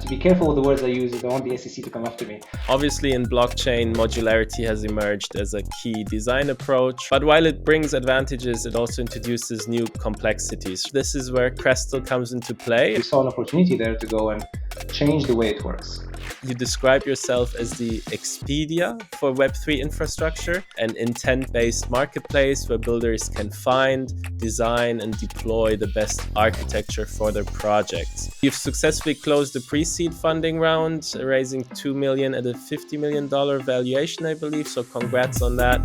to be careful with the words I use. I don't want the SEC to come after me. Obviously, in blockchain, modularity has emerged as a key design approach. But while it brings advantages, it also introduces new complexities. This is where Crestal comes into play. We saw an opportunity there to go and change the way it works. You describe yourself as the Expedia for Web3 infrastructure, an intent-based marketplace where builders can find, design, and deploy the best architecture for their projects. You've successfully closed the pre-seed funding round, raising $2 million at a $50 million valuation, I believe. So congrats on that.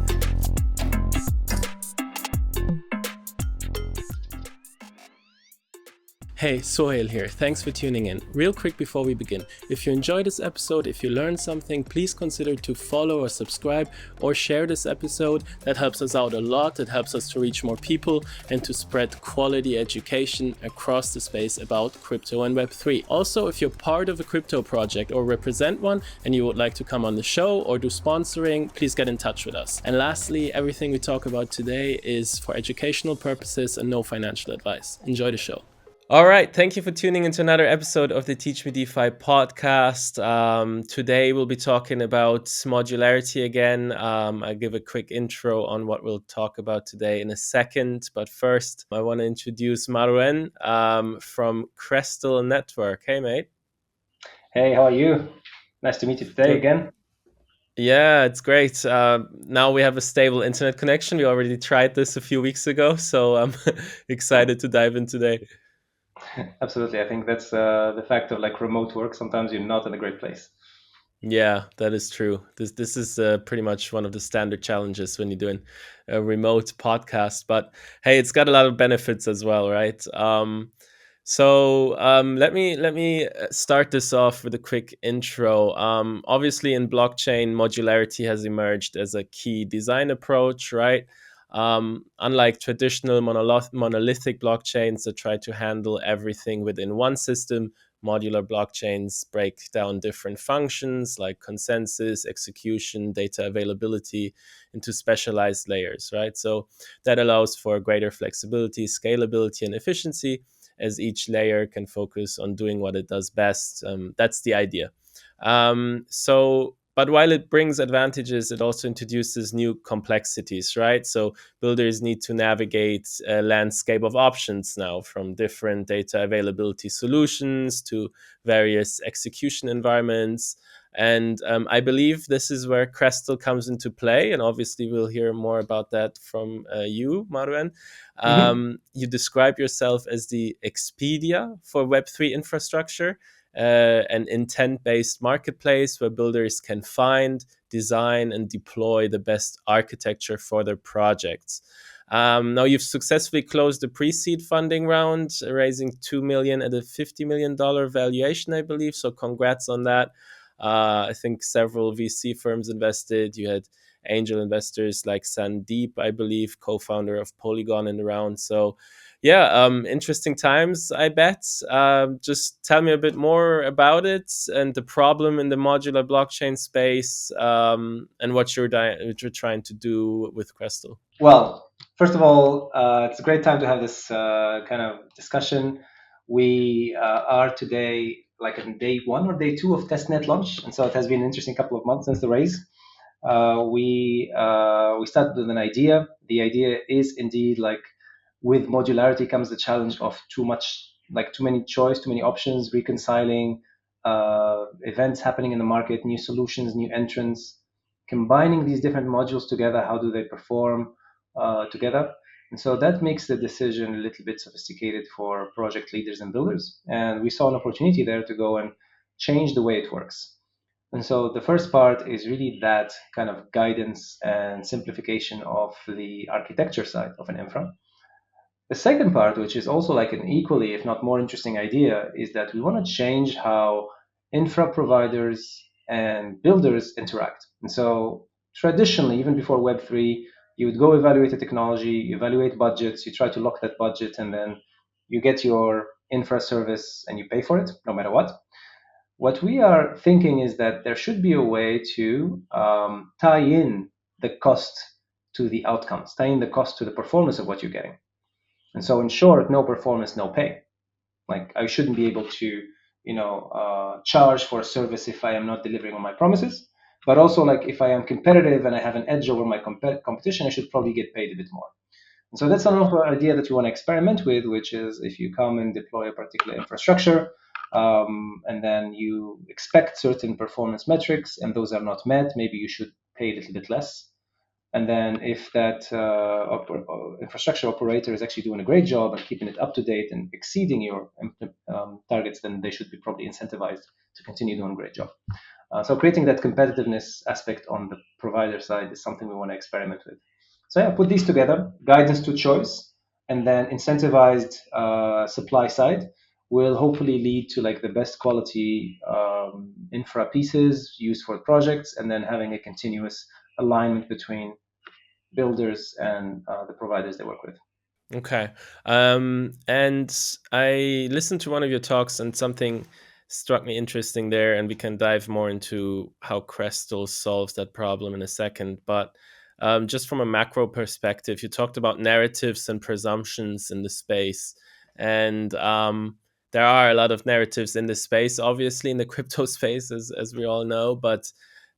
Hey, Sohail here. Thanks for tuning in. Real quick before we begin, if you enjoyed this episode, if you learned something, please consider to follow or subscribe or share this episode. That helps us out a lot. It helps us to reach more people and to spread quality education across the space about crypto and Web3. Also, if you're part of a crypto project or represent one and you would like to come on the show or do sponsoring, please get in touch with us. And lastly, everything we talk about today is for educational purposes and no financial advice. Enjoy the show. All right. Thank you for tuning into another episode of the TEACHMEDEFI podcast. Today we'll be talking about modularity again. I'll give a quick intro on what we'll talk about today in a second. But first, I want to introduce Marouen from Crestal Network. Hey, mate. Hey, how are you? Nice to meet you today again. Yeah, it's great. Now we have a stable internet connection. We already tried this a few weeks ago, so I'm excited to dive in today. Absolutely. I think that's the fact of like remote work. Sometimes you're not in a great place. Yeah, that is true. This is pretty much one of the standard challenges when you're doing a remote podcast. But hey, it's got a lot of benefits as well, right? Let me start this off with a quick intro. Obviously, in blockchain, modularity has emerged as a key design approach, right? Unlike traditional monolithic blockchains that try to handle everything within one system, modular blockchains break down different functions like consensus, execution, data availability into specialized layers, right? So that allows for greater flexibility, scalability, and efficiency as each layer can focus on doing what it does best. That's the idea. But while it brings advantages, it also introduces new complexities, right? So builders need to navigate a landscape of options now, from different data availability solutions to various execution environments. And I believe this is where Crestal comes into play. And obviously, we'll hear more about that from you, Marouen. You describe yourself as the Expedia for Web3 infrastructure. An intent-based marketplace where builders can find, design, and deploy the best architecture for their projects. Now you've successfully closed the pre-seed funding round, raising $2 million at a $50 million valuation, I believe. So congrats on that. I think several VC firms invested. You had angel investors like Sandeep, I believe, co-founder of Polygon, in the round. So yeah, interesting times, I bet. Just tell me a bit more about it and the problem in the modular blockchain space, and what you're trying to do with Crestal. Well, first of all, it's a great time to have this kind of discussion. We are today like on day 1 or day 2 of testnet launch, and so it has been an interesting couple of months since the raise. We started with an idea. The idea is indeed like, with modularity comes the challenge of too many choice, too many options, reconciling events happening in the market, new solutions, new entrants, combining these different modules together. How do they perform together? And so that makes the decision a little bit sophisticated for project leaders and builders. And we saw an opportunity there to go and change the way it works. And so the first part is really that kind of guidance and simplification of the architecture side of an infra. The second part, which is also like an equally, if not more interesting idea, is that we want to change how infra providers and builders interact. And so traditionally, even before Web3, you would go evaluate the technology, evaluate budgets, you try to lock that budget, and then you get your infra service and you pay for it no matter what. What we are thinking is that there should be a way to tie in the cost to the outcomes, tie in the cost to the performance of what you're getting. And so in short, no performance, no pay. Like, I shouldn't be able to charge for a service if I am not delivering on my promises. But also, like, if I am competitive and I have an edge over my competition, I should probably get paid a bit more. And so that's another idea that we want to experiment with, which is if you come and deploy a particular infrastructure, and then you expect certain performance metrics and those are not met, maybe you should pay a little bit less. And then if that infrastructure operator is actually doing a great job and keeping it up to date and exceeding your targets, then they should be probably incentivized to continue doing a great job. So creating that competitiveness aspect on the provider side is something we want to experiment with. So yeah, put these together, guidance to choice, and then incentivized supply side will hopefully lead to like the best quality infra pieces used for projects, and then having a continuous alignment between builders and the providers they work with. Okay. And I listened to one of your talks, and something struck me interesting there, and we can dive more into how Crestal solves that problem in a second. But just from a macro perspective, you talked about narratives and presumptions in the space. And there are a lot of narratives in the space, obviously, in the crypto space, as we all know, but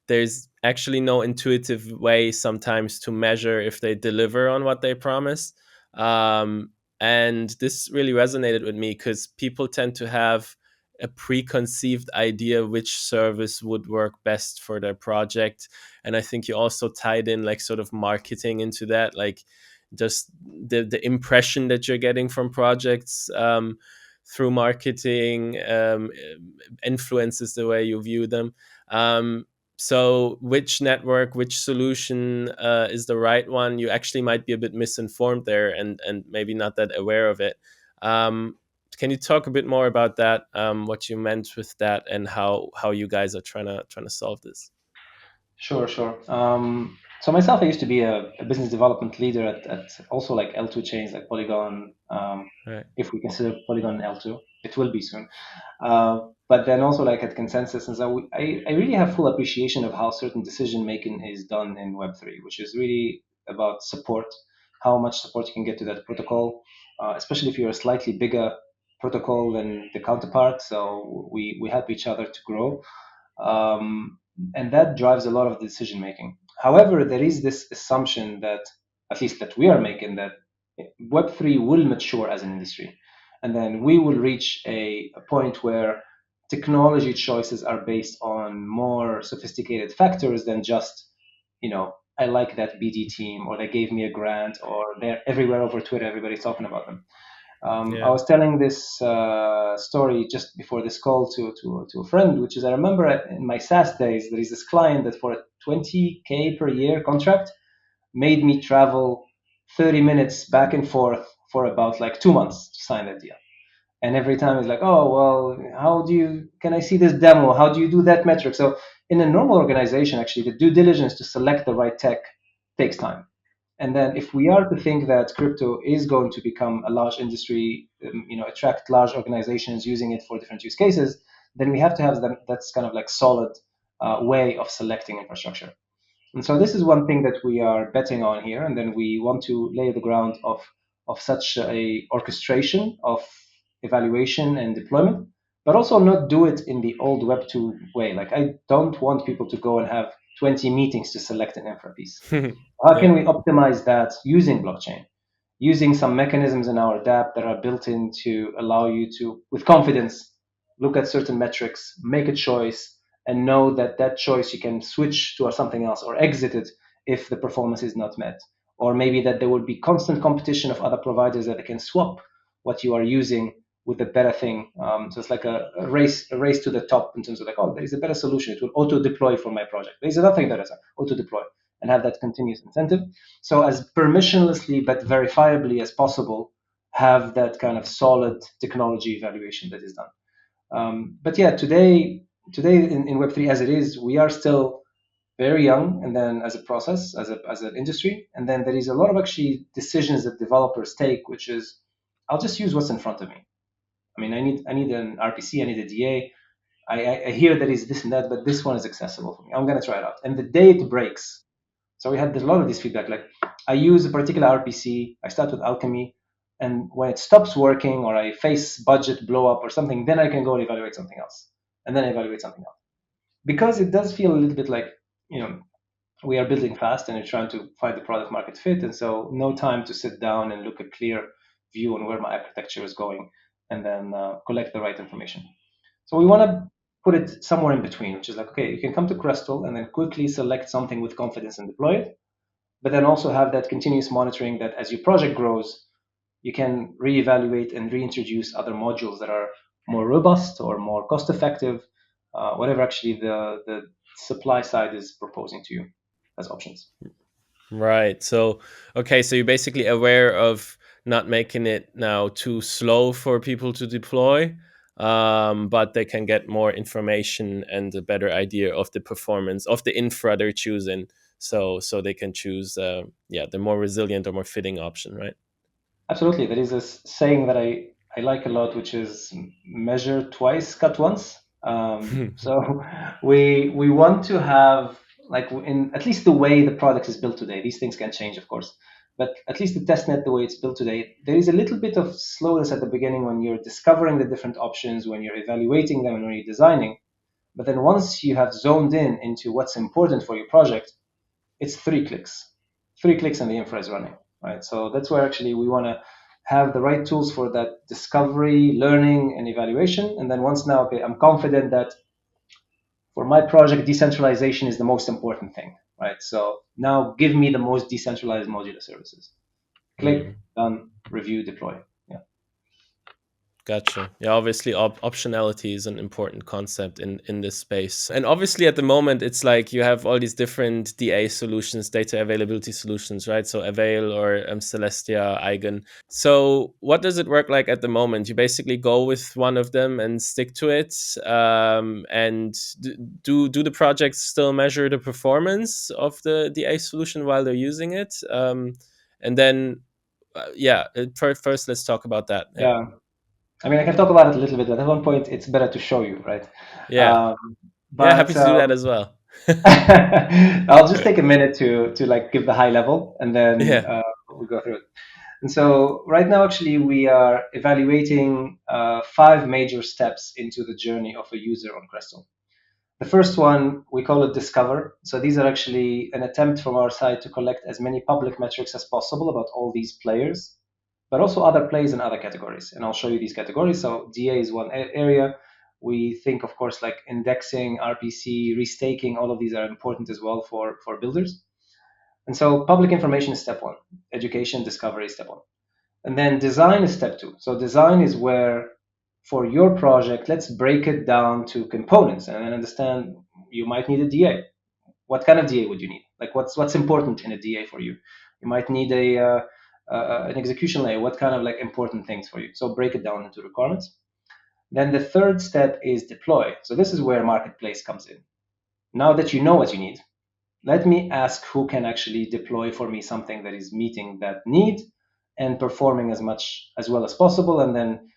there's actually no intuitive way sometimes to measure if they deliver on what they promise. And this really resonated with me because people tend to have a preconceived idea which service would work best for their project. And I think you also tied in like sort of marketing into that, like just the impression that you're getting from projects through marketing influences the way you view them. So which network, which solution is the right one? You actually might be a bit misinformed there, and maybe not that aware of it. Um, can you talk a bit more about that? What you meant with that, and how you guys are trying to solve this? Sure, sure. So myself, I used to be a business development leader at also like L2 chains like Polygon. Right. If we consider Polygon L2, it will be soon. But then also like at Consensus, and so I really have full appreciation of how certain decision making is done in Web3, which is really about support, how much support you can get to that protocol, especially if you're a slightly bigger protocol than the counterpart. So we help each other to grow, and that drives a lot of decision making. However, there is this assumption that, at least that we are making, that Web3 will mature as an industry, and then we will reach a point where technology choices are based on more sophisticated factors than just, I like that BD team, or they gave me a grant, or they're everywhere over Twitter, everybody's talking about them. I Yeah. was telling this story just before this call to a friend, which is I remember in my SaaS days, there is this client that for a 20K per year contract made me travel 30 minutes back and forth for about like 2 months to sign that deal. And every time it's like, oh, well, can I see this demo? How do you do that metric? So in a normal organization, actually, the due diligence to select the right tech takes time. And then if we are to think that crypto is going to become a large industry, attract large organizations using it for different use cases, then we have to have that's kind of like solid way of selecting infrastructure. And so this is one thing that we are betting on here, and then we want to lay the ground of such a orchestration of evaluation and deployment, but also not do it in the old Web 2 way. Like I don't want people to go and have 20 meetings to select an infra piece. How Yeah. can we optimize that using blockchain? Using some mechanisms in our dApp that are built in to allow you to, with confidence, look at certain metrics, make a choice, and know that that choice you can switch to something else or exit it if the performance is not met. Or maybe that there will be constant competition of other providers that they can swap what you are using with a better thing. So it's like a race to the top in terms of like, oh, there is a better solution. It will auto deploy for my project. There is another thing that is auto deploy and have that continuous incentive. So as permissionlessly but verifiably as possible, have that kind of solid technology evaluation that is done. But yeah, today in Web3 as it is, we are still very young, and then as a process, as an industry, and then there is a lot of actually decisions that developers take, which is I'll just use what's in front of me. I mean, I need an RPC, I need a DA. I hear there is this and that, but this one is accessible for me. I'm gonna try it out. And the day it breaks, so we had a lot of this feedback. Like I use a particular RPC. I start with Alchemy. And when it stops working or I face budget blow up or something, then I can go and evaluate something else, and then evaluate something else. Because it does feel a little bit like, you know, we are building fast and we're trying to find the product market fit, and so no time to sit down and look a clear view on where my architecture is going, and then collect the right information. So we want to put it somewhere in between, which is like, okay, you can come to Crestal and then quickly select something with confidence and deploy it, but then also have that continuous monitoring that as your project grows, you can reevaluate and reintroduce other modules that are more robust or more cost effective, whatever actually the supply side is proposing to you as options. Right. So, okay, so you're basically aware of not making it now too slow for people to deploy, but they can get more information and a better idea of the performance of the infra they're choosing. So they can choose, yeah, the more resilient or more fitting option, right? Absolutely. There is this saying that I like a lot, which is measure twice, cut once. So we want to have, like, in at least the way the product is built today. These things can change, of course, but at least the testnet, the way it's built today, there is a little bit of slowness at the beginning when you're discovering the different options, when you're evaluating them, and when you're designing. But then once you have zoned in into what's important for your project, it's 3 clicks. 3 clicks and the infra is running, right? So that's where actually we want to have the right tools for that discovery, learning, and evaluation. And then once now, okay, I'm confident that for my project, decentralization is the most important thing, right? So now give me the most decentralized modular services. Click, Mm. done, review, deploy. Yeah. Gotcha. Yeah, obviously optionality is an important concept in this space. And obviously at the moment it's like you have all these different DA solutions, data availability solutions, right? So Avail or Celestia, Eigen. So what does it work like at the moment? You basically go with one of them and stick to it. And do the projects still measure the performance of the DA solution while they're using it? And then, yeah, first let's talk about that. Yeah. Yeah. I mean, I can talk about it a little bit, but at one point it's better to show you, right? Yeah. Um, Yeah, happy but to do that as well. I'll just take a minute to like give the high level, and then Yeah. we'll go through it. And so right now, actually, we are evaluating 5 major steps into the journey of a user on Crestal. The first one, we call it Discover. So these are actually an attempt from our side to collect as many public metrics as possible about all these players, but also other plays in other categories. And I'll show you these categories. So DA is one area. We think, of course, like indexing, RPC, restaking, all of these are important as well for builders. And so public information is step one, education, discovery is step one. And then design is step two. So design is where, for your project, let's break it down to components and then understand you might need a DA. What kind of DA would you need? Like what's important in a DA for you? You might need an execution layer. What kind of like important things for you? So break it down into requirements. Then the third step is deploy. So this is where marketplace comes in. Now that you know what you need, let me ask who can actually deploy for me something that is meeting that need and performing as much as well as possible, and then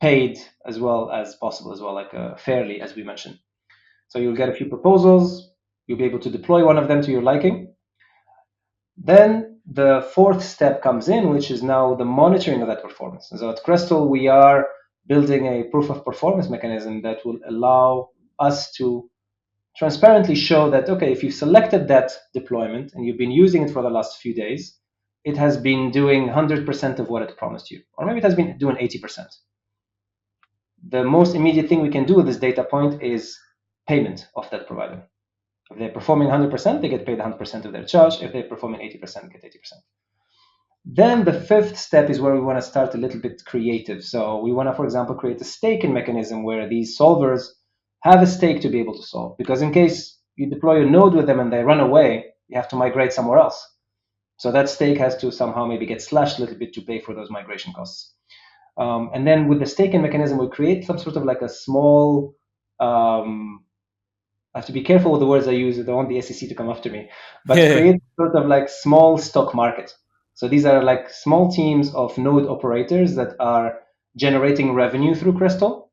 paid as well as possible as well, like fairly, as we mentioned. So you'll get a few proposals, you'll be able to deploy one of them to your liking. Then the fourth step comes in, which is now the monitoring of that performance. And so at Crestal, we are building a proof of performance mechanism that will allow us to transparently show that, okay, if you've selected that deployment and you've been using it for the last few days, it has been doing 100% of what it promised you, or maybe it has been doing 80%. The most immediate thing we can do with this data point is payment of that provider. If they're performing 100%, they get paid 100% of their charge. If they're performing 80%, they get 80%. Then the fifth step is where we want to start a little bit creative. So we want to, for example, create a staking mechanism where these solvers have a stake to be able to solve. Because in case you deploy a node with them and they run away, you have to migrate somewhere else. So that stake has to somehow maybe get slashed a little bit to pay for those migration costs. And then with the staking mechanism, we create some sort of like a small, I have to be careful with the words I use. I don't want the SEC to come after me, but Yeah. create sort of like small stock market. So these are like small teams of node operators that are generating revenue through Crestal.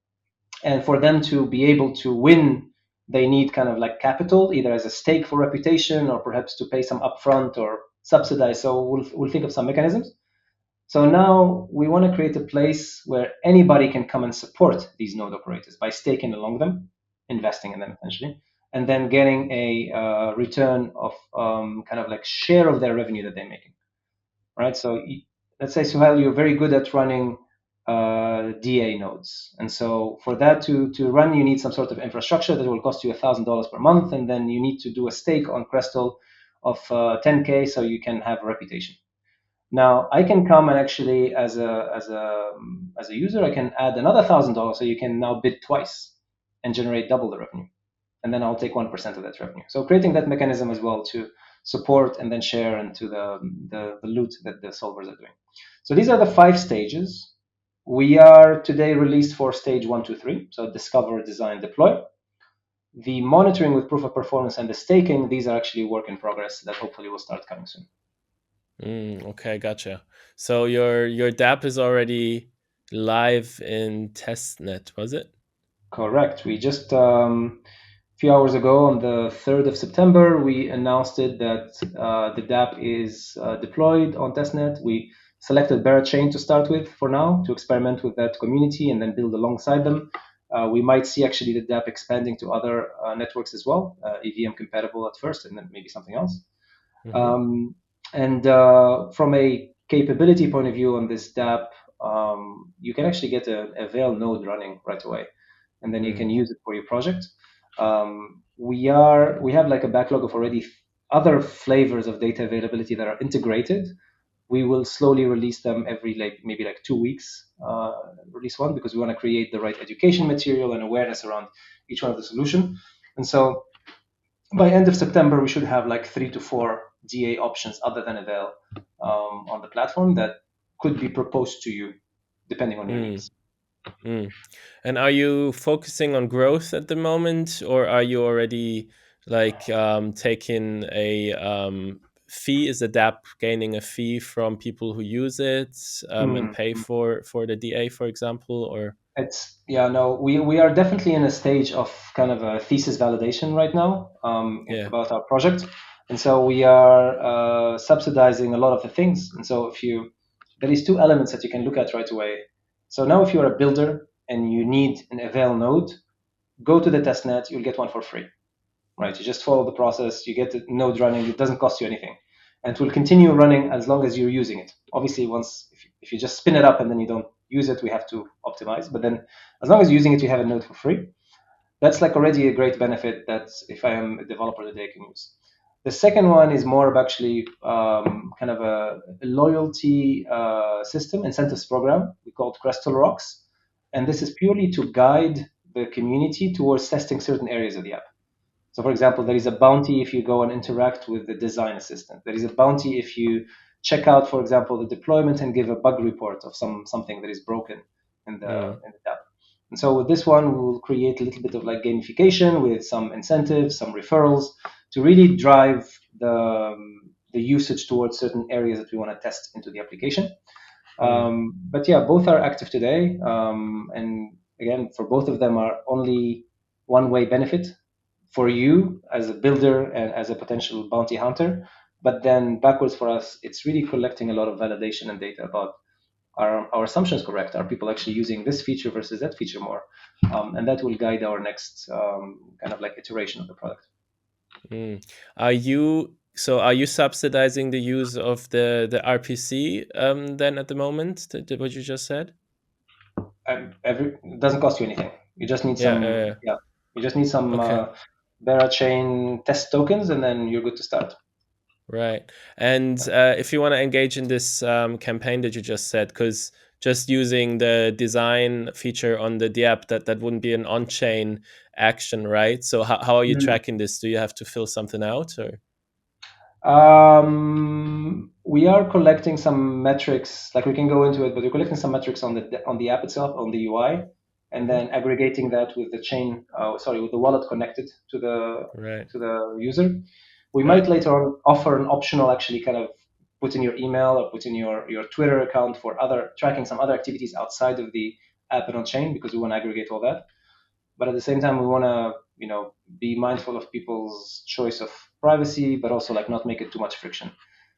And for them to be able to win, they need kind of like capital, either as a stake for reputation or perhaps to pay some upfront or subsidize. So we'll think of some mechanisms. So now we want to create a place where anybody can come and support these node operators by staking along them, investing in them essentially, and then getting a return of kind of like share of their revenue that they're making. Right. So let's say, Suhail, you're very good at running DA nodes, and so for that to run, you need some sort of infrastructure that will cost you $1,000 per month, and then you need to do a stake on Crestal of 10K so you can have a reputation. Now I can come and actually, as a user, I can add another $1,000, so you can now bid twice and generate double the revenue, and then I'll take 1% of that revenue. So creating that mechanism as well to support and then share into the loot that the solvers are doing. So these are the 5 stages. We are today released for stage 1, 2, 3. So discover, design, deploy. The monitoring with proof of performance and the staking, these are actually work in progress that hopefully will start coming soon. Okay, gotcha. So your dApp is already live in testnet, was it? Correct. We just few hours ago, on the 3rd of September, we announced it that the dApp is deployed on testnet. We selected Chain to start with for now to experiment with that community and then build alongside them. We might see actually the dApp expanding to other networks as well, EVM compatible at first, and then maybe something else. Mm-hmm. And from a capability point of view on this dApp, you can actually get a Veil node running right away, and then you can use it for your project. We have like a backlog of already other flavors of data availability that are integrated. We will slowly release them every maybe 2 weeks, release one, because we want to create the right education material and awareness around each one of the solution. And so by end of September, we should have like 3 to 4 DA options other than Avail on the platform that could be proposed to you depending on your Mm. needs. Mm. And are you focusing on growth at the moment, or are you already like taking a fee? Is the dApp gaining a fee from people who use it and Mm. pay for the DA, for example? Or It's yeah, no, we are definitely in a stage of kind of a thesis validation right now yeah, about our project, and so we are subsidizing a lot of the things. And so if you there is 2 elements that you can look at right away. So now if you're a builder and you need an Avail node, go to the testnet, you'll get one for free, right? You just follow the process, you get the node running, it doesn't cost you anything, and it will continue running as long as you're using it. Obviously, once if you just spin it up and then you don't use it, we have to optimize. But then, as long as you're using it, you have a node for free. That's like already a great benefit that if I am a developer today, I can use. The second one is more of actually kind of a loyalty system, incentives program we call Crestal Rocks, and this is purely to guide the community towards testing certain areas of the app. So, for example, there is a bounty if you go and interact with the design assistant. There is a bounty if you check out, for example, the deployment and give a bug report of something that is broken in the app. And so with this one, we will create a little bit of like gamification with some incentives, some referrals to really drive the usage towards certain areas that we want to test into the application. mm, But yeah, both are active today, and again, for both of them are only one-way benefit for you as a builder and as a potential bounty hunter. But then backwards for us, it's really collecting a lot of validation and data about our assumptions correct? Are people actually using this feature versus that feature more? And that will guide our next kind of like iteration of the product. mm. Are you subsidizing the use of the RPC then at the moment? What you just said? It doesn't cost you anything. You just need Yeah. some, yeah, you just need some Okay. Berachain test tokens, and then you're good to start. Right. And if you want to engage in this campaign that you just said, because just using the design feature on the dApp, that wouldn't be an on-chain action, right? So how are you Mm. tracking this? Do you have to fill something out or? We are collecting some metrics, like we can go into it, but we're collecting some metrics on the app itself, on the UI, and Hmm. then aggregating that with the chain, with the wallet connected Right. to the user. We might Right. later on offer an optional, actually, kind of put in your email or put in your Twitter account for other tracking some other activities outside of the app and on chain, because we want to aggregate all that. But at the same time, we want to be mindful of people's choice of privacy, but also like not make it too much friction.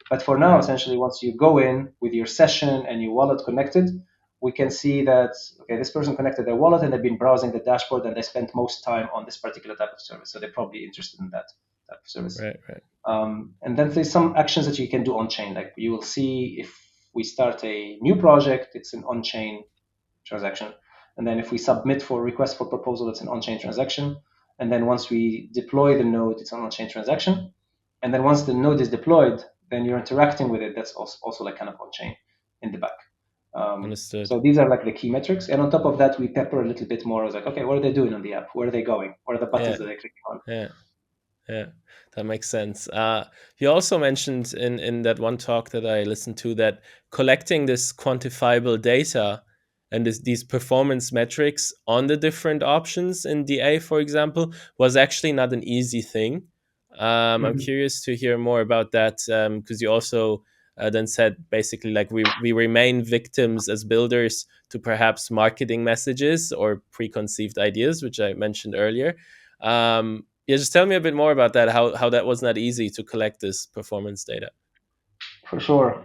But for now, Right. essentially, once you go in with your session and your wallet connected, we can see that, okay, this person connected their wallet and they've been browsing the dashboard and they spent most time on this particular type of service. So they're probably interested in that type of service. Right. Right. And then there's some actions that you can do on chain. Like you will see if we start a new project, it's an on chain transaction. And then if we submit for request for proposal, it's an on chain transaction. And then once we deploy the node, it's an on chain transaction. And then once the node is deployed, then you're interacting with it. That's also like kind of on chain in the back. Understood. So these are like the key metrics. And on top of that, we pepper a little bit more. I was like, okay, what are they doing on the app? Where are they going? What are the Yeah. buttons that they're clicking on? Yeah. Yeah, that makes sense. You also mentioned in that one talk that I listened to that collecting this quantifiable data and these performance metrics on the different options in DA, for example, was actually not an easy thing. I'm Mhm. curious to hear more about that because you also then said basically like we remain victims as builders to perhaps marketing messages or preconceived ideas, which I mentioned earlier. Yeah, just tell me a bit more about that. How that was not easy to collect this performance data. For sure.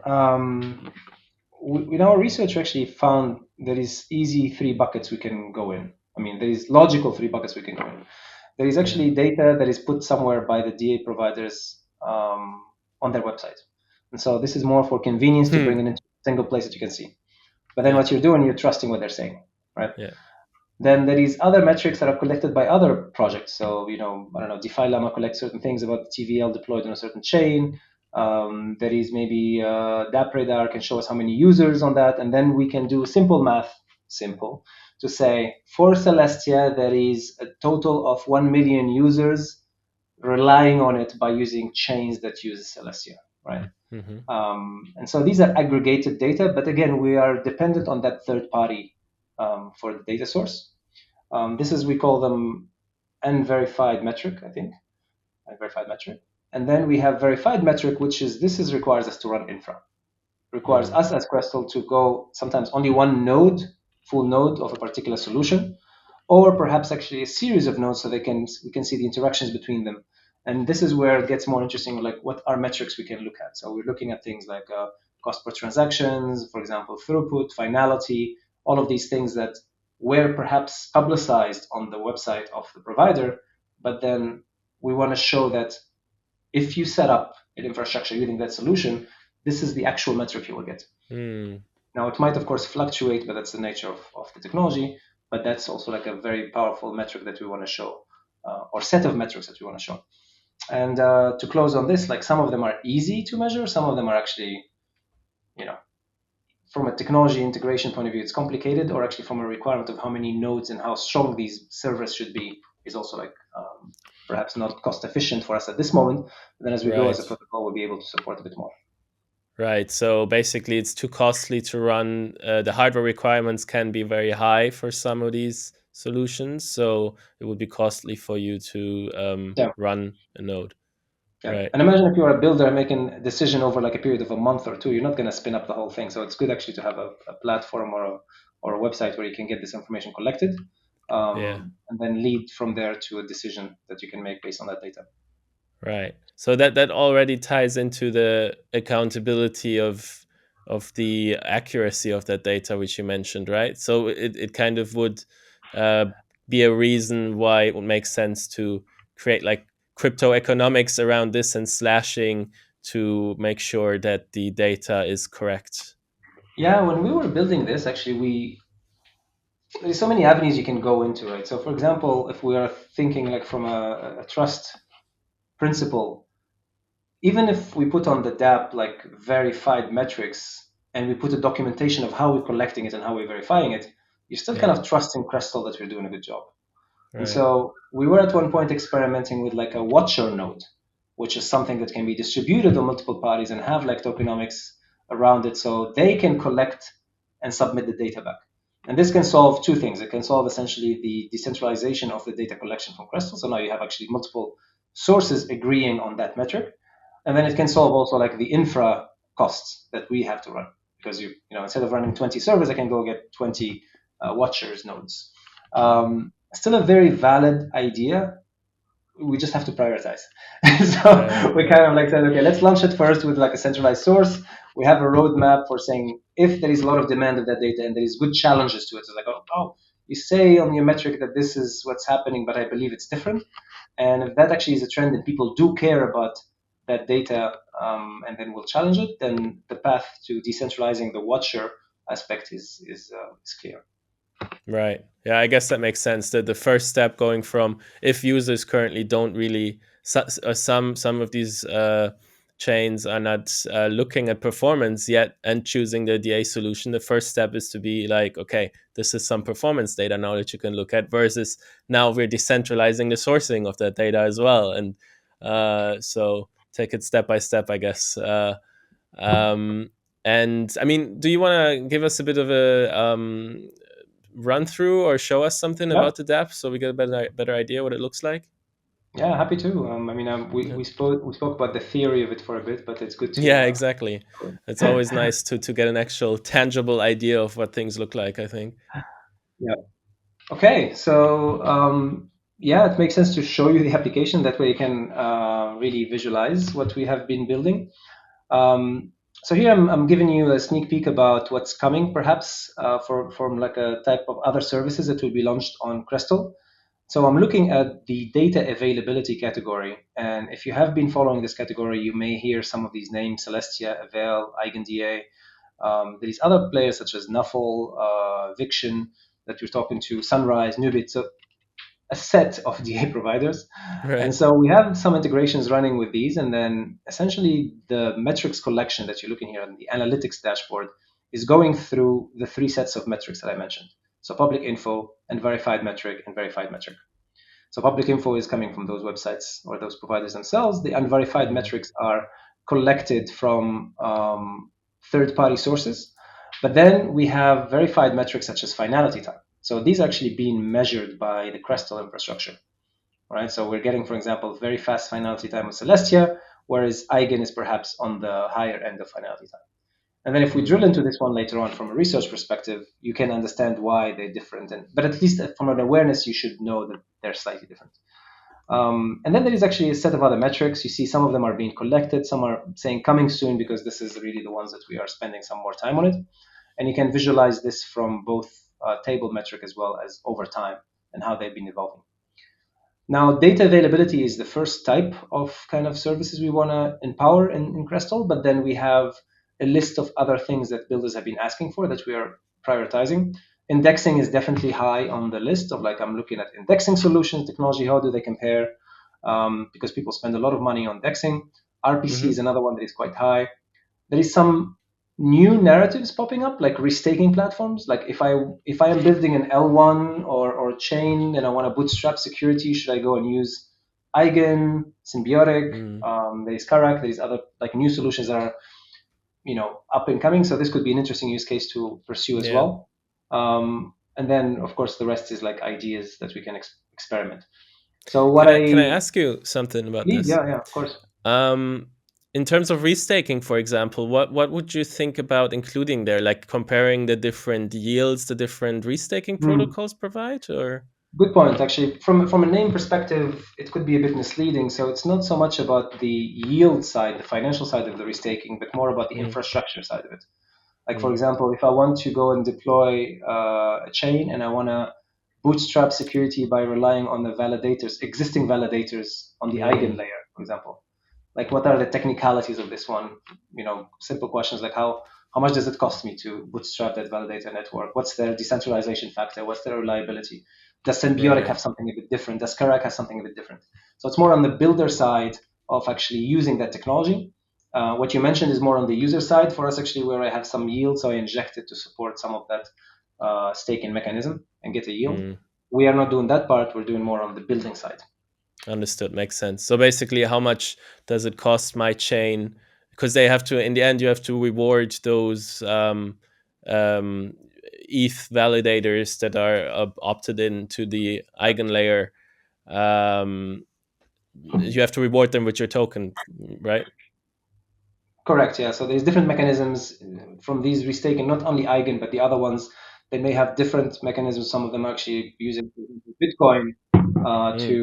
In our research, we actually found there is easy three buckets we can go in. I mean, there is logical three buckets we can go in. There is Yeah. actually data that is put somewhere by the DA providers on their website. And so this is more for convenience to bring Hmm. it into a single place that you can see. But then Yeah. what you're doing, you're trusting what they're saying, right? Yeah. Then there is other metrics that are collected by other projects. So, I don't know, DeFi Llama collects certain things about the TVL deployed on a certain chain. There is maybe dApp Radar can show us how many users on that. And then we can do simple math, simple, to say for Celestia, there is a total of 1 million users relying on it by using chains that use Celestia, right? Mm-hmm. And so these are aggregated data, but again, we are dependent on that third party for the data source. This is, we call them unverified metric, I think, unverified metric. And then we have verified metric, which is, this is requires us to run infra, requires Mm. us as Crestal to go sometimes only one node, full node of a particular solution, or perhaps actually a series of nodes so we can see the interactions between them. And this is where it gets more interesting, like what are metrics we can look at. So we're looking at things like cost per transactions, for example, throughput, finality, all of these things that were perhaps publicized on the website of the provider, but then we want to show that if you set up an infrastructure using that solution, this is the actual metric you will get. Mm. Now, it might, of course, fluctuate, but that's the nature of the technology. But that's also like a very powerful metric that we want to show, or set of metrics that we want to show. And to close on this, like some of them are easy to measure, some of them are actually, you know, from a technology integration point of view, it's complicated, or actually from a requirement of how many nodes and how strong these servers should be is also like perhaps not cost efficient for us at this moment. But then as we go as a Right. protocol, we'll be able to support a bit more. Right. So basically, it's too costly to run. The hardware requirements can be very high for some of these solutions, so it would be costly for you to Yeah. run a node. Yeah, Right. and imagine if you're a builder making a decision over like a period of a month or two, you're not going to spin up the whole thing. So it's good actually to have a platform or a website where you can get this information collected, Yeah. and then lead from there to a decision that you can make based on that data. Right. So that already ties into the accountability of the accuracy of that data which you mentioned, right? So it kind of would uh, be a reason why it would make sense to create like crypto economics around this and slashing to make sure that the data is correct. Yeah, when we were building this, actually, there's so many avenues you can go into, right? So, for example, if we are thinking like from a trust principle, even if we put on the dApp like verified metrics and we put a documentation of how we're collecting it and how we're verifying it, you're still kind Yeah. of trusting Crestal that we're doing a good job. And Right. so we were at one point experimenting with like a watcher node, which is something that can be distributed on multiple parties and have like tokenomics around it so they can collect and submit the data back. And this can solve two things. It can solve essentially the decentralization of the data collection from Crestal. So now you have actually multiple sources agreeing on that metric. And then it can solve also like the infra costs that we have to run because instead of running 20 servers, I can go get 20 watchers nodes. Still a very valid idea, we just have to prioritize. So we kind of like said, okay, let's launch it first with like a centralized source. We have a roadmap for saying if there is a lot of demand of that data and there is good challenges to it. So like, oh, you say on your metric that this is what's happening, but I believe it's different. And if that actually is a trend and people do care about that data, and then we'll challenge it, then the path to decentralizing the watcher aspect is clear. Right. Yeah, I guess that makes sense. That the first step going from, if users currently don't really, some of these chains are not looking at performance yet and choosing the DA solution. The first step is to be like, okay, this is some performance data now that you can look at. Versus now we're decentralizing the sourcing of that data as well, and so take it step by step, I guess. Um, and I mean, do you want to give us a bit of a run through or show us something Yeah, about the dApp so we get a better idea what it looks like? yeah, happy to. I mean, Yeah, we spoke about the theory of it for a bit, but it's good to. yeah, exactly. It's always nice to get an actual tangible idea of what things look like, I think. Yeah. Okay, so yeah, it makes sense to show you the application. That way, you can really visualize what we have been building. So here I'm giving you a sneak peek about what's coming, perhaps for from like a type of other services that will be launched on Crestal. So I'm looking at the data availability category, and if you have been following this category, you may hear some of these names: Celestia, Avail, EigenDA. There's other players such as Nuffle, Viction that you're talking to, Sunrise, Nubit. So a set of DA providers. And Right. so we have some integrations running with these. And then essentially the metrics collection that you're looking here on the analytics dashboard is going through the three sets of metrics that I mentioned. So public info and verified metric and verified metric. So public info is coming from those websites or those providers themselves. The unverified Mm. metrics are collected from third-party sources. But then we have verified metrics such as finality time. So these are actually being measured by the Crestal infrastructure, right? So we're getting, for example, very fast finality time with Celestia, whereas Eigen is perhaps on the higher end of finality time. And then if we drill Mm. into this one later on from a research perspective, you can understand why they're different. But at least from an awareness, you should know that they're slightly different. And then there is actually a set of other metrics. You see some of them are being collected, some are saying coming soon because this is really the ones that we are spending some more time on it. And you can visualize this from both table metric as well as over time and how they've been evolving. Now, data availability is the first type of kind of services we want to empower in Crestal, but then we have a list of other things that builders have been asking for that we are prioritizing. Indexing is definitely high on the list of like I'm looking at indexing solutions, technology, how do they compare? Because people spend a lot of money on indexing. RPC is Hmm. another one that is quite high. There is some new narratives popping up, like restaking platforms. Like if I am building an L1 or chain and I want to bootstrap security, should I go and use Eigen, Symbiotic? Mm. There is Karak. There is other like new solutions that are up and coming. So this could be an interesting use case to pursue as Yeah. well. And then of course the rest is like ideas that we can experiment. So what Can I I ask you something about please, this? yeah, yeah, of course. Um, in terms of restaking, for example, what would you think about including there? Like comparing the different yields the different restaking Hmm. protocols provide, or? Good point. Actually, from a name perspective, it could be a bit misleading. So it's not so much about the yield side, the financial side of the restaking, but more about the Mm. infrastructure side of it. Like for Mm. example, if I want to go and deploy a chain and I want to bootstrap security by relying on the validators, existing validators on the Eigen Mm. layer, for example, like what are the technicalities of this one? Simple questions like how much does it cost me to bootstrap that validator network? What's their decentralization factor? What's their reliability? Does Symbiotic Right. have something a bit different? Does Karak have something a bit different? So it's more on the builder side of actually using that technology. What you mentioned is more on the user side for us, actually, where I have some yield, so I inject it to support some of that staking mechanism and get a yield. Mm. We are not doing that part. We're doing more on the building side. Understood. Makes sense. So basically, how much does it cost my chain? Because they have to, in the end, you have to reward those um, ETH validators that are opted into the eigenlayer. Um, you have to reward them with your token, right? Correct. Yeah. So there's different mechanisms from these restaking, not only Eigen, but the other ones. They may have different mechanisms. Some of them are actually using Bitcoin Mm. to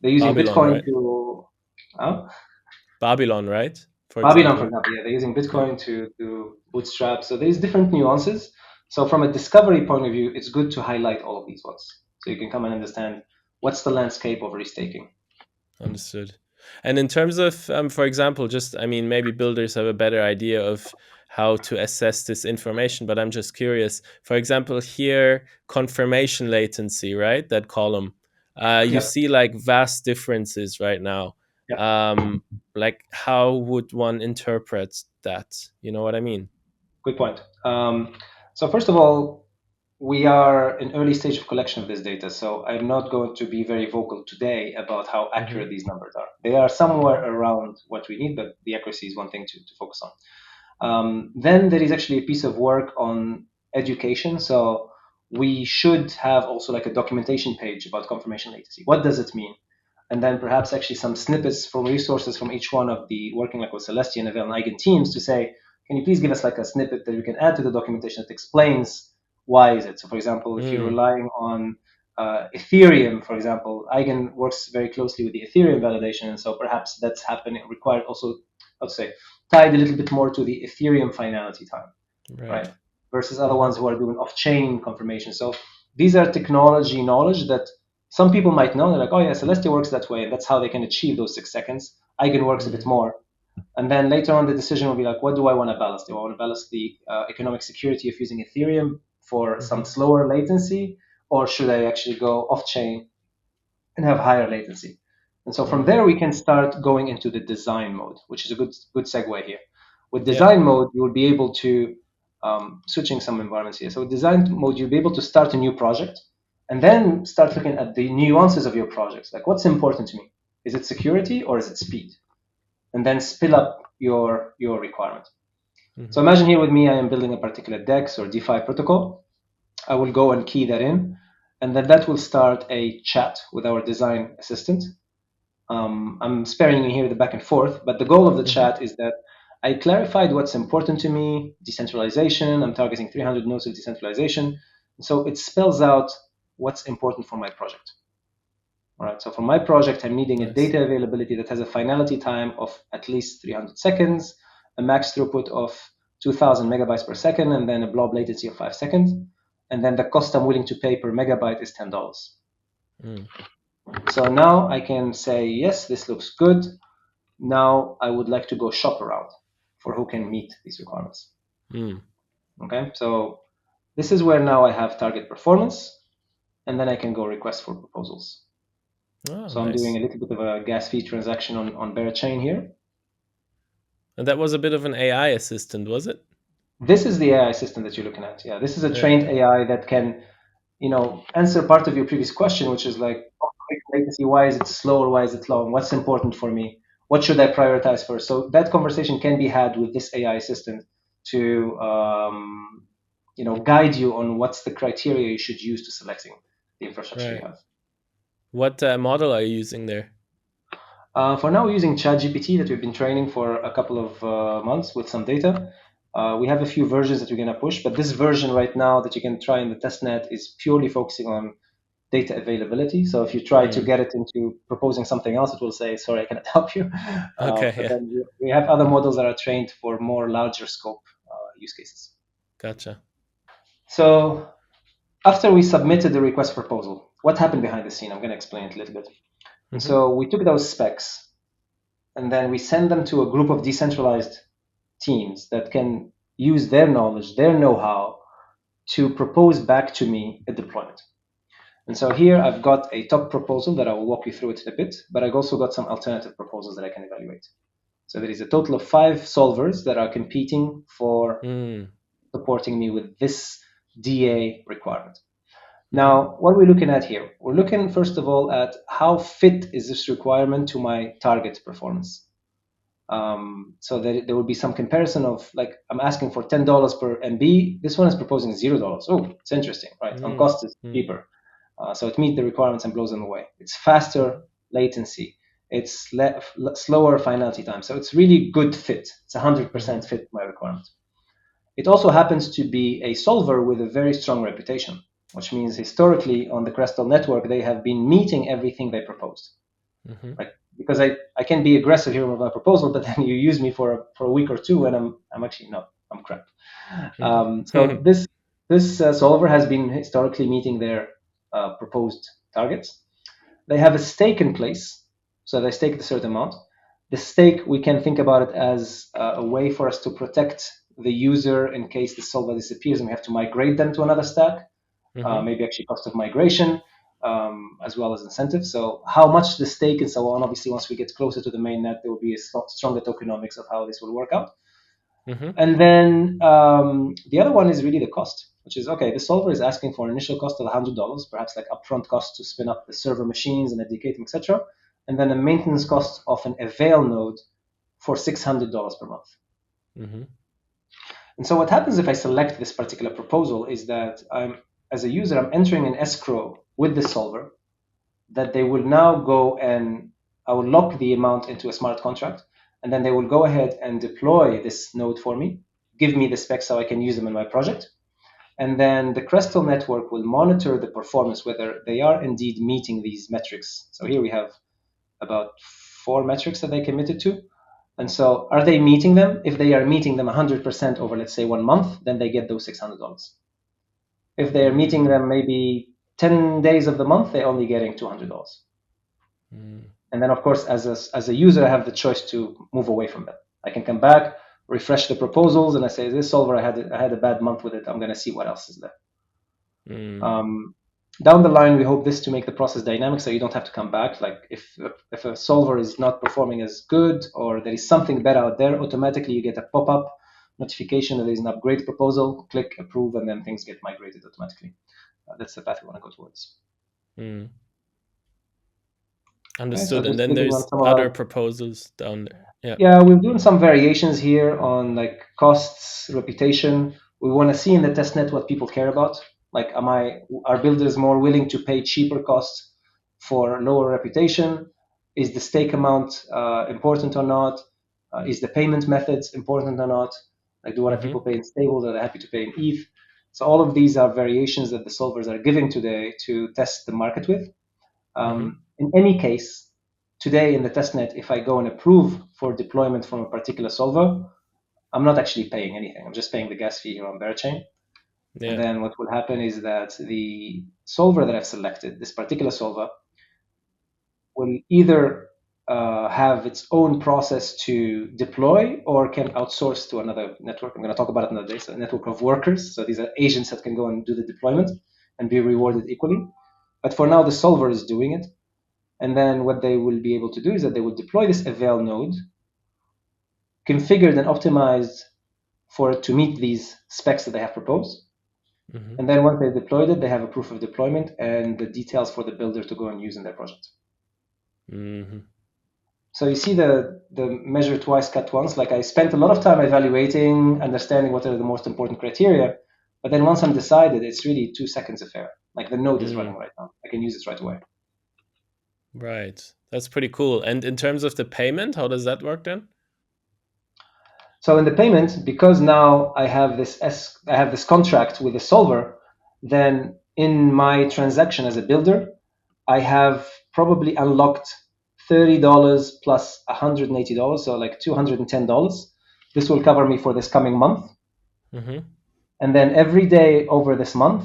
They're using Babylon, Bitcoin right? to Babylon, right? For Babylon, for example. example. Yeah, they're using Yeah. Bitcoin to bootstrap. So there's different nuances. So from a discovery point of view, it's good to highlight all of these ones so you can come and understand what's the landscape of restaking. Understood. And in terms of, for example, just, I mean, maybe builders have a better idea of how to assess this information, but I'm just curious. For example, here, confirmation latency, right? That column. You Yep. see like vast differences right now. Yep. Um, like, how would one interpret that? You know what I mean? Good point. So first of all, we are in early stage of collection of this data, so I'm not going to be very vocal today about how Hmm. accurate these numbers are. They are somewhere around what we need, but the accuracy is one thing to focus on. Then there is actually a piece of work on education. So we should have also like a documentation page about confirmation latency. What does it mean? And then perhaps actually some snippets from resources from each one of the working like with Celestia and Avel and Eigen teams to say, can you please give us like a snippet that we can add to the documentation that explains why is it? So for example, if you're Mm, relying on Ethereum, for example, Eigen works very closely with the Ethereum validation, and so perhaps that's happening required also, how to say, tied a little bit more to the Ethereum finality time, right. right? Versus other Hmm. ones who are doing off-chain confirmation. So these are technology knowledge that some people might know. They're like, oh yeah, Celestia works that way, and that's how they can achieve those 6 seconds. Eigen works a bit Mm, more. And then later on, the decision will be like, what do I want to balance? Do I want to balance the economic security of using Ethereum for some hmm. slower latency, or should I actually go off-chain and have higher latency? And so from Mm. there, we can start going into the design mode, which is a good segue here. With Yeah. design mode, you will be able to, switching some environments here. So with design mode, you'll be able to start a new project and then start looking at the nuances of your projects. Like what's important to me? Is it security or is it speed? And then spill up your requirement. So Hmm. imagine here with me, I am building a particular DEX or DeFi protocol. I will go and key that in, and then that will start a chat with our design assistant. I'm sparing you here the back and forth, but the goal of the Hmm. chat is that I clarified what's important to me, decentralization. I'm targeting 300 nodes of decentralization. So it spells out what's important for my project. All right. So for my project, I'm needing a Nice. data availability that has a finality time of at least 300 seconds, a max throughput of 2000 megabytes per second, and then a blob latency of 5 seconds. And then the cost I'm willing to pay per megabyte is $10. Mm, So now I can say, yes, this looks good. Now I would like to go shop around for who can meet these requirements. mm. Okay, so this is where now I have target performance, and then I can go request for proposals. Oh, So I'm doing nice. a little bit of a gas fee transaction on Chain here. And that was a bit of an AI assistant, was it? This is the AI system that you're looking at. Yeah, this is a Yeah. trained AI that can, answer part of your previous question, which is like, latency, why is it slow or why is it long? What's important for me? What should I prioritize first? So that conversation can be had with this AI assistant to, guide you on what's the criteria you should use to selecting the infrastructure you Right. have. What model are you using there? For now, we're using ChatGPT that we've been training for a couple of months with some data. We have a few versions that we're going to push, but this version right now that you can try in the testnet is purely focusing on data availability. So if you try to Mm. get it into proposing something else, it will say, sorry, I cannot help you. Okay. But Yeah. then we have other models that are trained for more larger scope use cases. Gotcha. So after we submitted the request proposal, what happened behind the scene? I'm going to explain it a little bit. And Hmm. so we took those specs and then we send them to a group of decentralized teams that can use their knowledge, their know-how to propose back to me a deployment. And so here I've got a top proposal that I will walk you through it in a bit, but I've also got some alternative proposals that I can evaluate. So there is a total of 5 solvers that are competing for Mm. supporting me with this DA requirement. Hmm. Now, what are we looking at here? We're looking, first of all, at how fit is this requirement to my target performance. So that there will be some comparison of like I'm asking for $10 per MB. This one is proposing $0. Oh, it's interesting, right? On Mm. cost is Mm. cheaper, so it meets the requirements and blows them away. It's faster Hmm. latency. It's slower finality time. So it's really good fit. It's Hmm. 100% fit my requirement. It also happens to be a solver with a very strong reputation, which means historically on the Crestal Network they have been meeting everything they proposed. Mm-hmm. Like, because I can be aggressive here with my proposal, but then you use me for a week or two, and I'm actually not, I'm crap. So this solver has been historically meeting their proposed targets. They have a stake in place, so they stake a certain amount. The stake, we can think about it as a way for us to protect the user in case the solver disappears and we have to migrate them to another stack. Mm-hmm. Maybe actually cost of migration, as well as incentives. So how much the stake and so on. Obviously, once we get closer to the mainnet, there will be a stronger tokenomics of how this will work out. Mm-hmm. And then the other one is really the cost, which is okay. The solver is asking for an initial cost of $100, perhaps like upfront cost to spin up the server machines and educate them, etc. And then a maintenance cost of an avail node for $600 per month. Mm-hmm. And so what happens if I select this particular proposal is that as a user, I'm entering an escrow with the solver that they will now go and I will lock the amount into a smart contract, and then they will go ahead and deploy this node for me, give me the specs so I can use them in my project. And then the Crestal network will monitor the performance, whether they are indeed meeting these metrics. So here we have about 4 metrics that they committed to. And so are they meeting them? If they are meeting them 100% over, let's say, 1 month, then they get those $600. If they're meeting Mm-hmm. them maybe 10 days of the month, they're only getting $200. And then, of course, as a user, I have the choice to move away from them. I can come back, refresh the proposals, and I say, this solver, I had a bad month with it. I'm going to see what else is there. Mm-hmm. Um, Down the line, we hope this to make the process dynamic, so you don't have to come back. Like if a solver is not performing as good, or there is something better out there, automatically you get a pop-up notification that there is an upgrade proposal. Click approve, and then things get migrated automatically. That's the path we want to go towards. Mm-hmm. Okay, so Understood. And just then building on there's some of other our, proposals down there. Yeah. yeah, we're doing some variations here on like costs, reputation. We want to see in the testnet what people care about. Like, are builders more willing to pay cheaper costs for lower reputation? Is the stake amount important or not? Is the payment methods important or not? Like, do want Mm-hmm. people pay in stables? Are they happy to pay in ETH? So all of these are variations that the solvers are giving today to test the market with. Mm-hmm. In any case, today in the testnet, if I go and approve for deployment from a particular solver, I'm not actually paying anything. I'm just paying the gas fee here on Berachain. And Yeah. then what will happen is that the solver that I've selected, this particular solver, will either have its own process to deploy or can outsource to another network. I'm going to talk about it another day. So a network of workers. So these are agents that can go and do the deployment and be Mm-hmm. rewarded equally. But for now, the solver is doing it. And then what they will be able to do is that they will deploy this avail node, configured and optimized for it to meet these specs that they have proposed. Mm-hmm. And then once they've deployed it, they have a proof of deployment and the details for the builder to go and use in their project. Mm-hmm. So you see the measure twice, cut once. Like, I spent a lot of time evaluating, understanding what are the most important criteria. But then once I'm decided, it's really 2 seconds affair. Like, the node is running Mm. right now. I can use it right away. Right. That's pretty cool. And in terms of the payment, how does that work then? So in the payment, because now I have this contract with the solver, then in my transaction as a builder, I have probably unlocked $30 plus $180, so like $210. This will cover me for this coming month. Mm-hmm. And then every day over this month,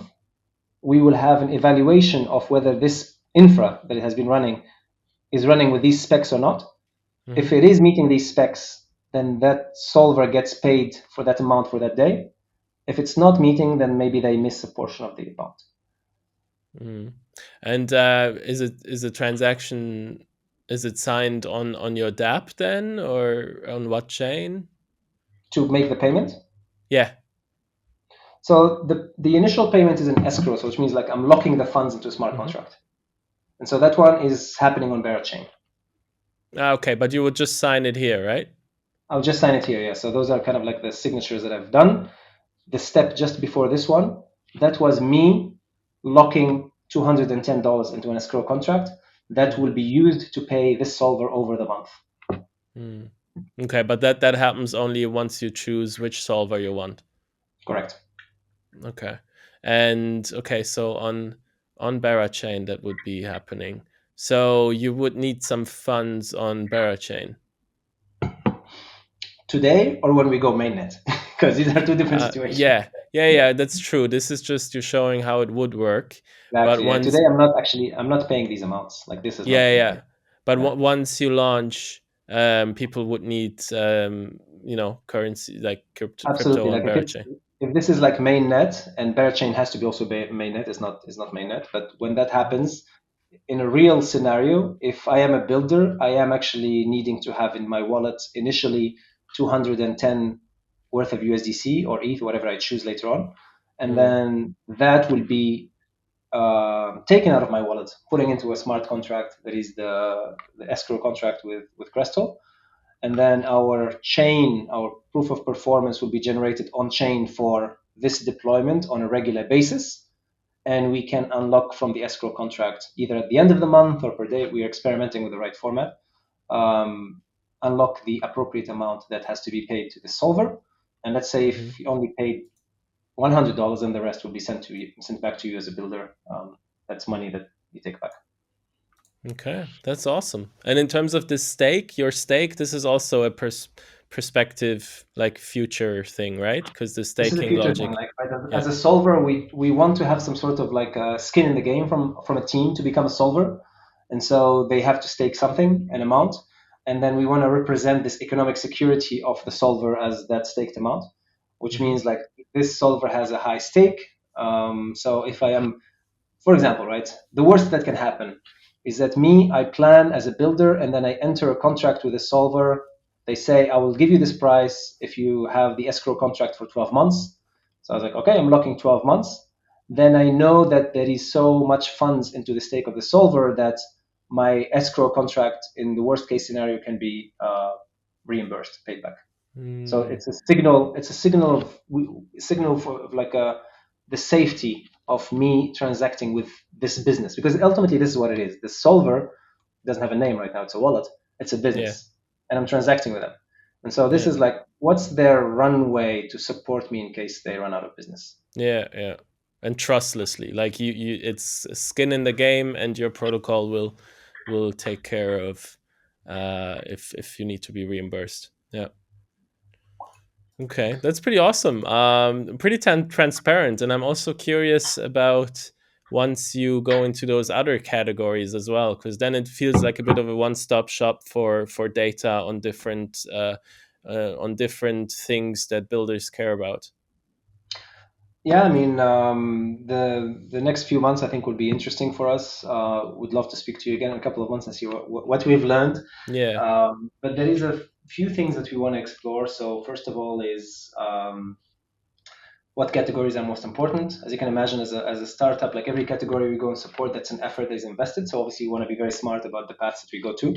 we will have an evaluation of whether this infra that it has been running is running with these specs or not. Mm-hmm. If it is meeting these specs, then that solver gets paid for that amount for that day. If it's not meeting, then maybe they miss a portion of the amount. Mm. And is a transaction, is it signed on your dApp then, or on what chain? To make the payment, Yeah. so the initial payment is an escrow, so which means like I'm locking the funds into a smart Mm-hmm. contract. And so that one is happening on Berachain. Okay, but you would just sign it here, right? I'll just sign it here, yeah. So those are kind of like the signatures that I've done. The step just before this one, that was me locking $210 into an escrow contract that Mm-hmm. will be used to pay this solver over the month. Mm. Okay, but that happens only once you choose which solver you want. Correct. Okay. And okay, so on Berachain that would be happening. So you would need some funds on Berachain. Today or when we go mainnet, because these are two different situations. Yeah, that's true. This is just you showing how it would work. But Exactly. Yeah. once, Today I'm not paying these amounts. Like this is not yeah, being yeah. paid. But Yeah. once you launch, people would need, currency like crypto Absolutely. on Like Berachain. if this is like mainnet and Berachain has to be also mainnet, it's not mainnet. But when that happens, in a real scenario, if I am a builder, I am actually needing to have in my wallet initially 210 worth of USDC or ETH, whatever I choose later on, and Mm, then that will be taken out of my wallet, putting into a smart contract that is the escrow contract with Crestal, and then our chain, our proof of performance will be generated on chain for this deployment on a regular basis, and we can unlock from the escrow contract either at the end of the month or per day. We are experimenting with the right format. Um, Unlock the appropriate amount that has to be paid to the solver, and let's say hmm. if you only paid $100, and the rest will be sent back to you as a builder. That's money that you take back. Okay, that's awesome. And in terms of the stake, your stake, this is also a perspective, like future thing, right? Because the This is the staking future thing. logic. Like right, Yeah. as a solver, we want to have some sort of like a skin in the game from a team to become a solver, and so they have to stake something, an amount, and then we want to represent this economic security of the solver as that staked amount, which Hmm. means like this solver has a high stake. So if I am, for example, right, the worst that can happen is that me, I plan as a builder and then I enter a contract with a solver. They say, I will give you this price if you have the escrow contract for 12 months. So I was like, okay, I'm locking 12 months. Then I know that there is so much funds into the stake of the solver that my escrow contract in the worst case scenario can be reimbursed, paid back. So Mm, it's a signal. It's a signal of signal for of like the safety of me transacting with this business, because ultimately this is what it is. The solver doesn't have a name right now. It's a wallet. It's a yeah, business, and I'm transacting with them. And so this yeah, is like, what's their runway to support me in case they run out of business? yeah. And trustlessly, like it's skin in the game, and your protocol will take care of if you need to be reimbursed. Yeah. Okay, that's pretty awesome. Pretty transparent, and I'm also curious about once you go into those other categories as well, because then it feels like a bit of a one-stop shop for data on different things that builders care about. Yeah, I mean, the next few months I think will be interesting for us. Would love to speak to you again in a couple of months and see what we've learned. Yeah. But there is a few things that we want to explore. So first of all is what categories are most important. As you can imagine, as a startup, like every category we go and support, that's an effort that is invested. So obviously, you want to be very smart about the paths that we go to.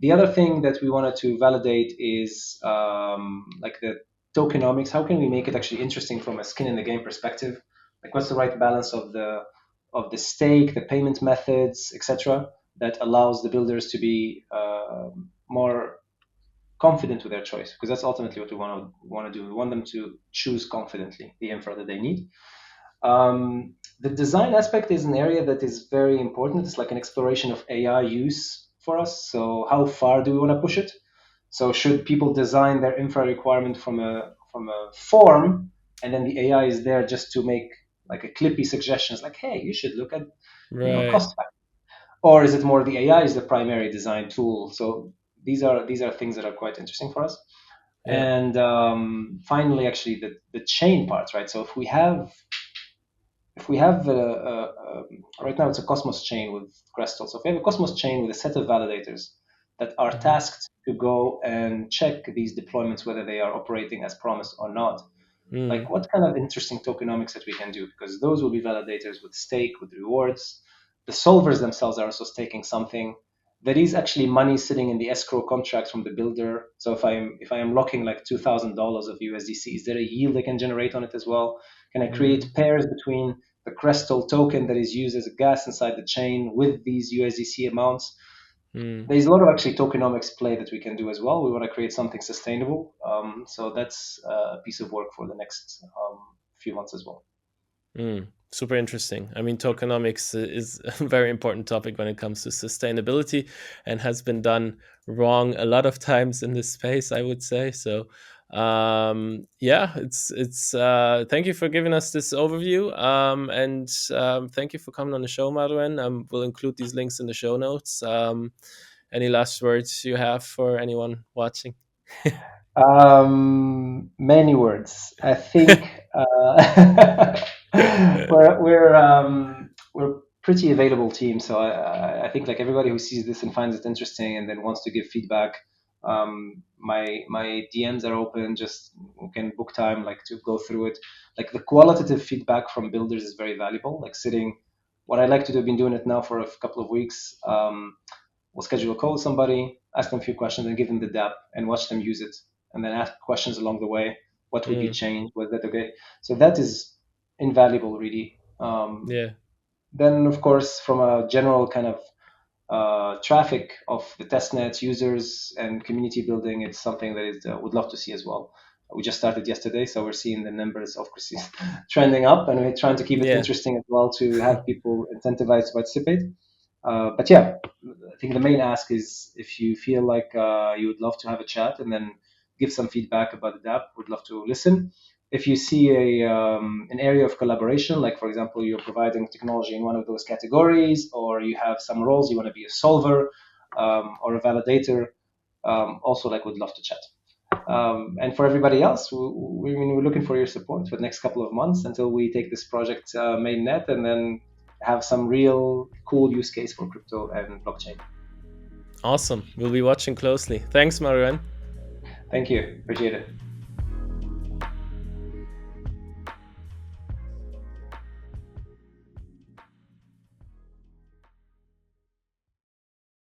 The other thing that we wanted to validate is like the tokenomics. How can we make it actually interesting from a skin in the game perspective? Like, what's the right balance of the stake, the payment methods, etc., that allows the builders to be more confident with their choice? Because that's ultimately what we want to do. We want them to choose confidently the infra that they need. The design aspect is an area that is very important. It's like an exploration of AI use for us. So how far do we want to push it? So should people design their infra requirement from a form, and then the AI is there just to make like a clippy suggestions, like, hey, you should look at Right. cost factor, or is it more the AI is the primary design tool? So these are things that are quite interesting for us. Yeah. And finally, actually, the chain parts, right? So if we have right now it's a Cosmos chain with Crestal. So if we have a Cosmos chain with a set of validators that are Hmm. tasked to go and check these deployments whether they are operating as promised or not, like Mm, what kind of interesting tokenomics that we can do, because those will be validators with stake, with rewards. The solvers themselves are also staking something. There is actually money sitting in the escrow contract from the builder. So if I am locking like $2,000 of USDC, is there a yield I can generate on it as well? Can I create mm, pairs between the Crestal token that is used as a gas inside the chain with these USDC amounts? mm. There's a lot of actually tokenomics play that we can do as well. We want to create something sustainable. So that's a piece of work for the next few months as well. Super interesting. I mean, tokenomics is a very important topic when it comes to sustainability, and has been done wrong a lot of times in this space, I would say. So, yeah, it's. Thank you for giving us this overview, and thank you for coming on the show, Marouen. We'll include these links in the show notes. Any last words you have for anyone watching? Many words. I think we're pretty available team. So I think like everybody who sees this and finds it interesting and then wants to give feedback, my DMs are open. Just we can book time like to go through it. Like the qualitative feedback from builders is very valuable. Like sitting, what I like to do, I've been doing it now for a couple of weeks. We'll schedule a call with somebody, ask them a few questions, and give them the dApp and watch them use it, and then ask questions along the way. What would you Mm, change? Was that okay? So that is invaluable, really. yeah, Then, of course, from a general kind of traffic of the testnet users and community building, it's something that is would love to see as well. We just started yesterday, so we're seeing the numbers of course trending up, and we're trying to keep it yeah, interesting as well to have people incentivized to participate. But yeah, I think the main ask is if you feel like you would love to have a chat and then give some feedback about the dApp, would love to listen. If you see an area of collaboration, like for example, you're providing technology in one of those categories, or you have some roles, you want to be a solver or a validator, also like would love to chat. And for everybody else, we're looking for your support for the next couple of months until we take this project mainnet and then have some real cool use case for crypto and blockchain. awesome. We'll be watching closely. Thanks, Marouen. Thank you. Appreciate it.